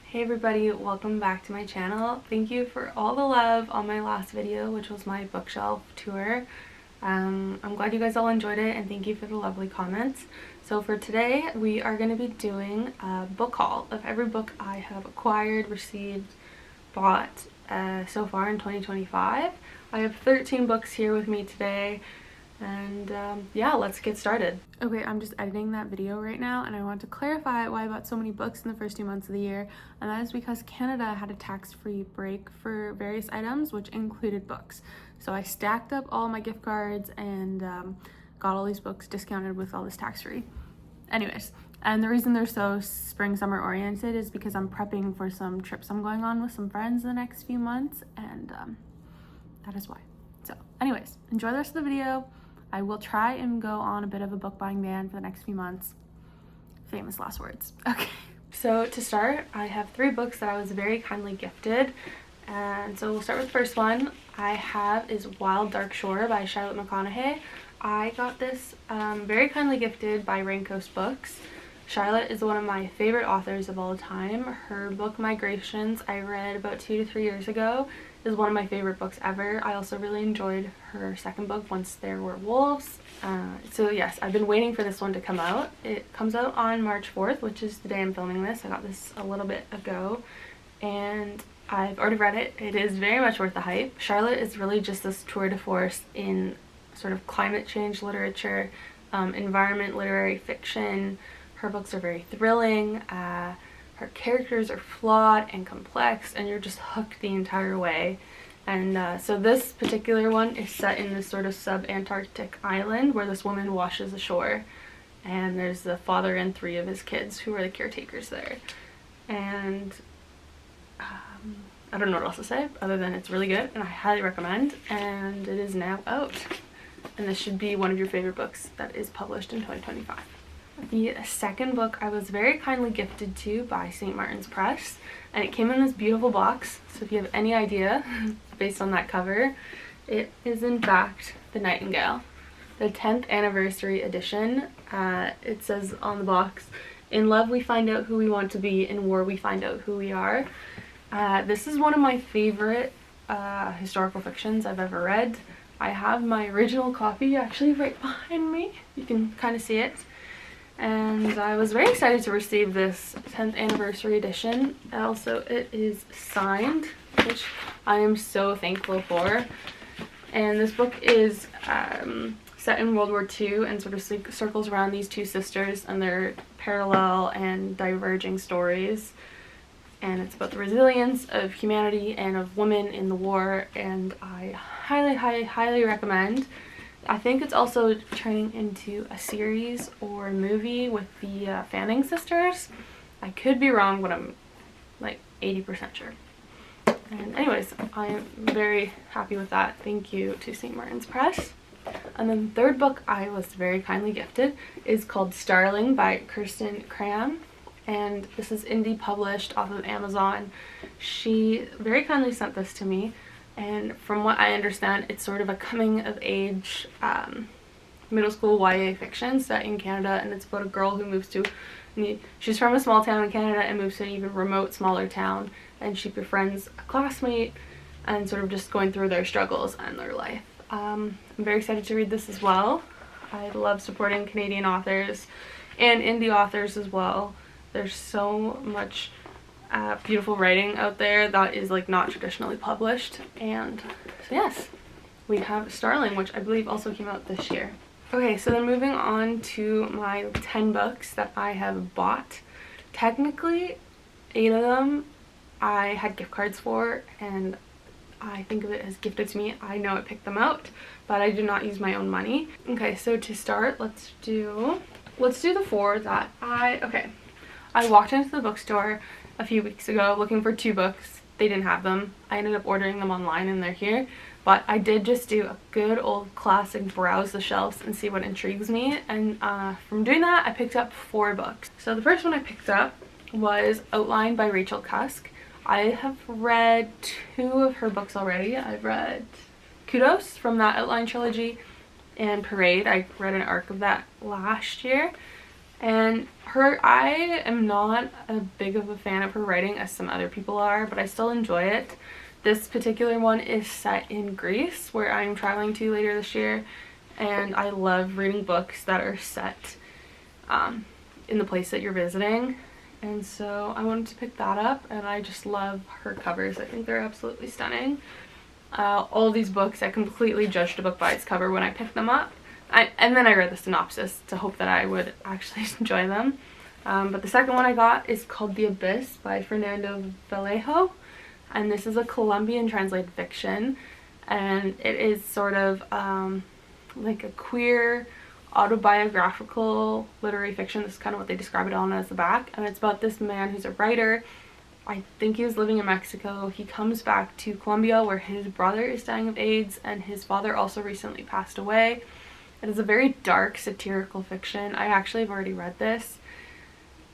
Hey everybody, welcome back to my channel. Thank you for all the love on my last video, which was my bookshelf tour. I'm glad you guys all enjoyed it, and thank you for the lovely comments. So for today, we are going to be doing a book haul of every book I have acquired, received, bought so far in 2025. I have 13 books here with me today. And yeah, let's get started. Okay, I'm just editing that video right now, and I want to clarify why I bought so many books in the first 2 months of the year, and that is because Canada had a tax-free break for various items, which included books. So I stacked up all my gift cards and got all these books discounted with all this tax-free. Anyways, and the reason they're so spring-summer oriented is because I'm prepping for some trips I'm going on with some friends in the next few months, and that is why. So anyways, enjoy the rest of the video. I will try and go on a bit of a book buying ban for the next few months. Famous last words. Okay. So to start, I have 3 books that I was very kindly gifted. And so we'll start with the first one I have is Wild Dark Shore by Charlotte McConaughey. I got this very kindly gifted by Raincoast Books. Charlotte is one of my favorite authors of all time. Her book Migrations, I read about 2 to 3 years ago, is one of my favorite books ever. I also really enjoyed her second book, Once There Were Wolves. So yes, I've been waiting for this one to come out. It comes out on March 4th, which is the day I'm filming this. I got this a little bit ago, and I've already read it. It is very much worth the hype. Charlotte is really just this tour de force in sort of climate change literature, environment literary fiction. Her books are very thrilling. Her characters are flawed and complex, and you're just hooked the entire way. And so this particular one is set in this sort of sub-Antarctic island where this woman washes ashore, and there's the father and 3 of his kids who are the caretakers there. And I don't know what else to say other than it's really good and I highly recommend, and it is now out. And this should be one of your favorite books that is published in 2025. The second book I was very kindly gifted to by St. Martin's Press, and it came in this beautiful box. So if you have any idea based on that cover, it is in fact The Nightingale, the 10th anniversary edition. It says on the box, "In love we find out who we want to be, in war we find out who we are." This is one of my favorite historical fictions I've ever read. I have my original copy actually right behind me. You can kind of see it. And I was very excited to receive this 10th anniversary edition. Also, it is signed, which I am so thankful for. And this book is set in World War II and sort of circles around these 2 sisters and their parallel and diverging stories. And it's about the resilience of humanity and of women in the war, and I highly recommend. I think it's also turning into a series or a movie with the Fanning sisters. I could be wrong, but I'm like 80% sure. And anyways, I am very happy with that. Thank you to St. Martin's Press. And then the third book I was very kindly gifted is called Starling by Kirsten Cram. And this is indie published off of Amazon. She very kindly sent this to me. And from what I understand, it's sort of a coming-of-age middle school YA fiction set in Canada, and it's about a girl who moves to... She's from a small town in Canada and moves to an even remote, smaller town, and she befriends a classmate and sort of just going through their struggles and their life. I'm very excited to read this as well. I love supporting Canadian authors and indie authors as well. There's so much beautiful writing out there that is like not traditionally published, and so yes, we have Starling, which I believe also came out this year. Okay, so then moving on to my 10 books that I have bought. Technically 8 of them I had gift cards for, and I think of it as gifted to me. I know I picked them out, but I did not use my own money. Okay, so to start, let's do the 4 that I walked into the bookstore a few weeks ago looking for 2 books. They didn't have them. I ended up ordering them online and they're here. But I did just do a good old classic browse the shelves and see what intrigues me. And from doing that, I picked up 4 books. So the first one I picked up was Outline by Rachel Cusk. I have read 2 of her books already. I've read Kudos from that Outline trilogy and Parade. I read an arc of that last year. And I am not a big of a fan of her writing as some other people are, but I still enjoy it. This particular one is set in Greece, where I'm traveling to later this year, and I love reading books that are set in the place that you're visiting. And so I wanted to pick that up, and I just love her covers. I think they're absolutely stunning. All these books, I completely judged a book by its cover when I picked them up. And then I read the synopsis to hope that I would actually enjoy them. But the second one I got is called The Abyss by Fernando Vallejo. And this is a Colombian translated fiction. And it is sort of like a queer autobiographical literary fiction. This is kind of what they describe it on as the back. And it's about this man who's a writer. I think he was living in Mexico. He comes back to Colombia where his brother is dying of AIDS and his father also recently passed away. It is a very dark satirical fiction. I actually have already read this.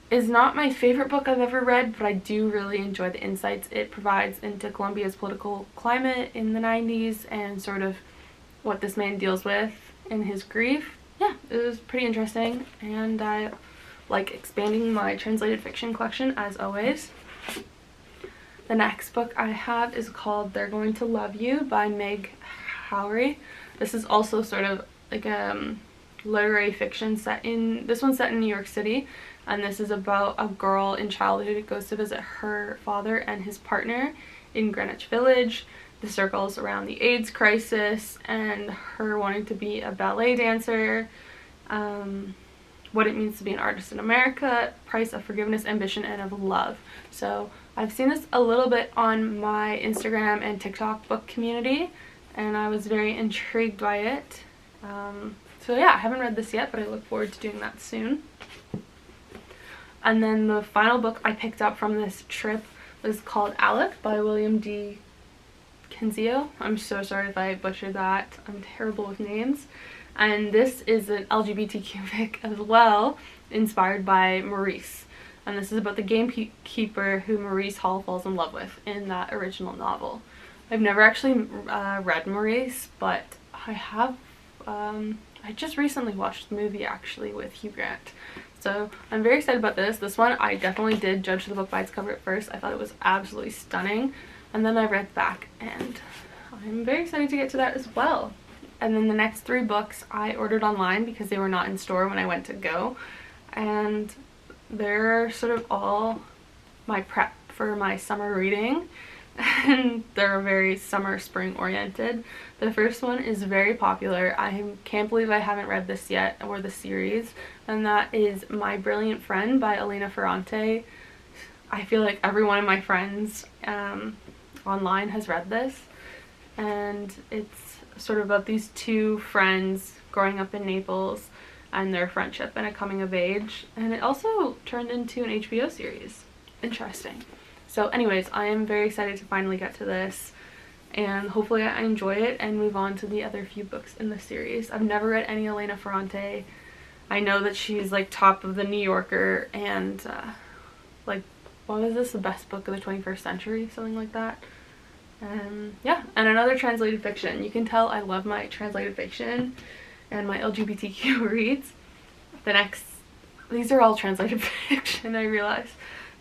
It's not my favorite book I've ever read, but I do really enjoy the insights it provides into Colombia's political climate in the 90s and sort of what this man deals with in his grief. Yeah, it was pretty interesting, and I like expanding my translated fiction collection as always. The next book I have is called They're Going to Love You by Meg Howry. This is also sort of like a literary fiction this one's set in New York City, and this is about a girl in childhood who goes to visit her father and his partner in Greenwich Village. The circles around the AIDS crisis and her wanting to be a ballet dancer, what it means to be an artist in America, price of forgiveness, ambition, and of love. So I've seen this a little bit on my Instagram and TikTok book community, and I was very intrigued by it. So yeah, I haven't read this yet, but I look forward to doing that soon. And then the final book I picked up from this trip was called Alec by William D. Kenzio. I'm so sorry if I butchered that. I'm terrible with names. And this is an LGBTQ fic as well, inspired by Maurice. And this is about the gamekeeper who Maurice Hall falls in love with in that original novel. I've never actually read Maurice, but I have. I just recently watched the movie actually with Hugh Grant. So I'm very excited about this. This one I definitely did judge the book by its cover at first. I thought it was absolutely stunning. And then I read the back, and I'm very excited to get to that as well. And then the next 3 books I ordered online because they were not in store when I went to go. And they're sort of all my prep for my summer reading. And they're very summer spring oriented. The first one is very popular. I can't believe I haven't read this yet, or the series, and that is My Brilliant Friend by Elena Ferrante. I feel like every one of my friends online has read this, and it's sort of about these 2 friends growing up in Naples and their friendship and a coming of age, and it also turned into an HBO series. Interesting. So anyways, I am very excited to finally get to this, and hopefully I enjoy it and move on to the other few books in the series. I've never read any Elena Ferrante. I know that she's like top of the New Yorker and like, what was this, the best book of the 21st century, something like that. Yeah, and another translated fiction. You can tell I love my translated fiction and my LGBTQ reads. These are all translated fiction, I realize.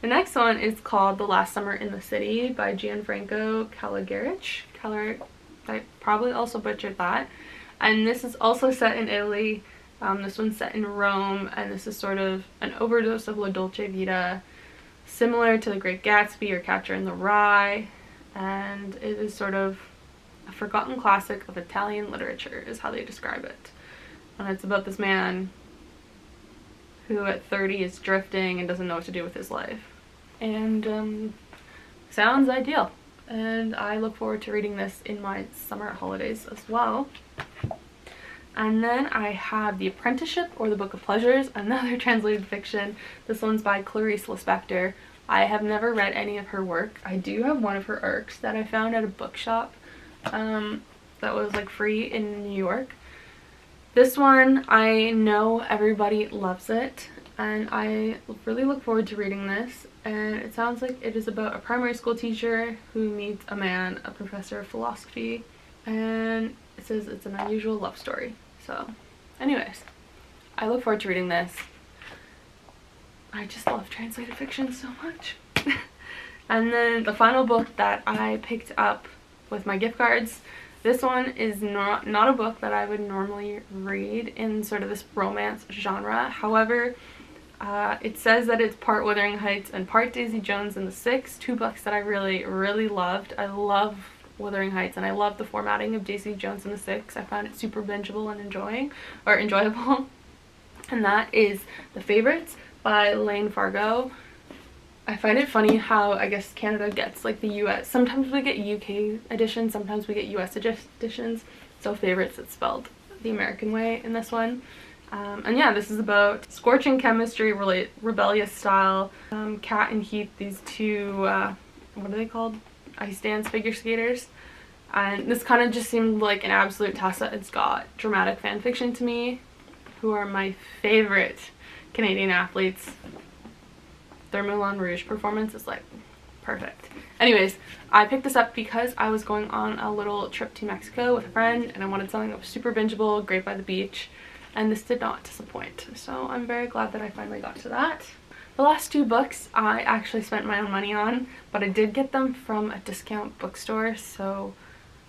The next one is called The Last Summer in the City by Gianfranco Caligarich. I probably also butchered that. And this is also set in Italy. This one's set in Rome, and this is sort of an overdose of La Dolce Vita, similar to The Great Gatsby or Catcher in the Rye. And it is sort of a forgotten classic of Italian literature, is how they describe it. And it's about this man who at 30 is drifting and doesn't know what to do with his life. And sounds ideal. And I look forward to reading this in my summer holidays as well. And then I have The Apprenticeship or The Book of Pleasures, another translated fiction. This one's by Clarice Lispector. I have never read any of her work. I do have one of her arcs that I found at a bookshop that was like free in New York. This one, I know everybody loves it, and I really look forward to reading this. And it sounds like it is about a primary school teacher who meets a man, a professor of philosophy, and it says it's an unusual love story. So anyways, I look forward to reading this. I just love translated fiction so much. And then the final book that I picked up with my gift cards, this one is not a book that I would normally read in sort of this romance genre. However, it says that it's part Wuthering Heights and part Daisy Jones and the Six, two books that I really, really loved. I love Wuthering Heights and I love the formatting of Daisy Jones and the Six. I found it super bingeable and enjoyable. And that is The Favorites by Lane Fargo. I find it funny how I guess Canada gets like the US. Sometimes we get UK editions, sometimes we get US editions. So Favorites, it's spelled the American way in this one. And yeah, this is about scorching chemistry, rebellious style. Kat and Heath, these two, what are they called? Ice dance figure skaters. And this kind of just seemed like an absolute toss-up. It's got dramatic fan fiction to me, who are my favorite Canadian athletes. Their Moulin Rouge performance is like perfect. Anyways, I picked this up because I was going on a little trip to Mexico with a friend and I wanted something that was super bingeable, great by the beach, and this did not disappoint. So I'm very glad that I finally got to that. The last two books I actually spent my own money on, but I did get them from a discount bookstore, so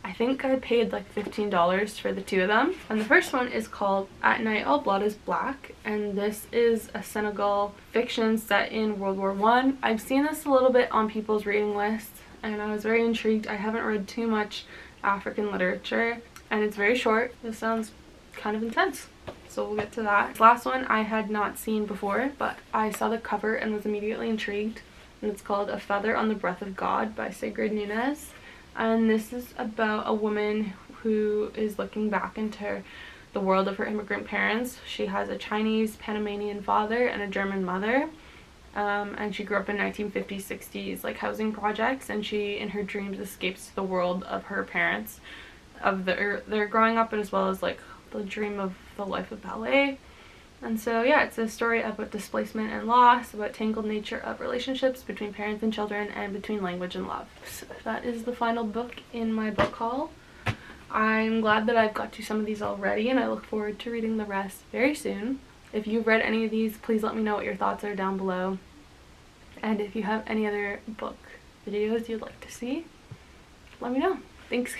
I think I paid like $15 for the two of them. And the first one is called At Night All Blood is Black, and this is a Senegal fiction set in World War I. I've seen this a little bit on people's reading lists and I was very intrigued. I haven't read too much African literature and it's very short. This sounds kind of intense, so we'll get to that. This last one I had not seen before, but I saw the cover and was immediately intrigued, and it's called A Feather on the Breath of God by Sigrid Nunez. And this is about a woman who is looking back into the world of her immigrant parents. She has a Chinese Panamanian father and a German mother, and she grew up in 1950s, 60s like housing projects, and she in her dreams escapes to the world of her parents, of their growing up, as well as like the dream of the life of ballet. And so yeah, it's a story about displacement and loss, about tangled nature of relationships between parents and children, and between language and love. So that is the final book in my book haul. I'm glad that I've got to some of these already, and I look forward to reading the rest very soon. If you've read any of these, please let me know what your thoughts are down below. And if you have any other book videos you'd like to see, let me know. Thanks.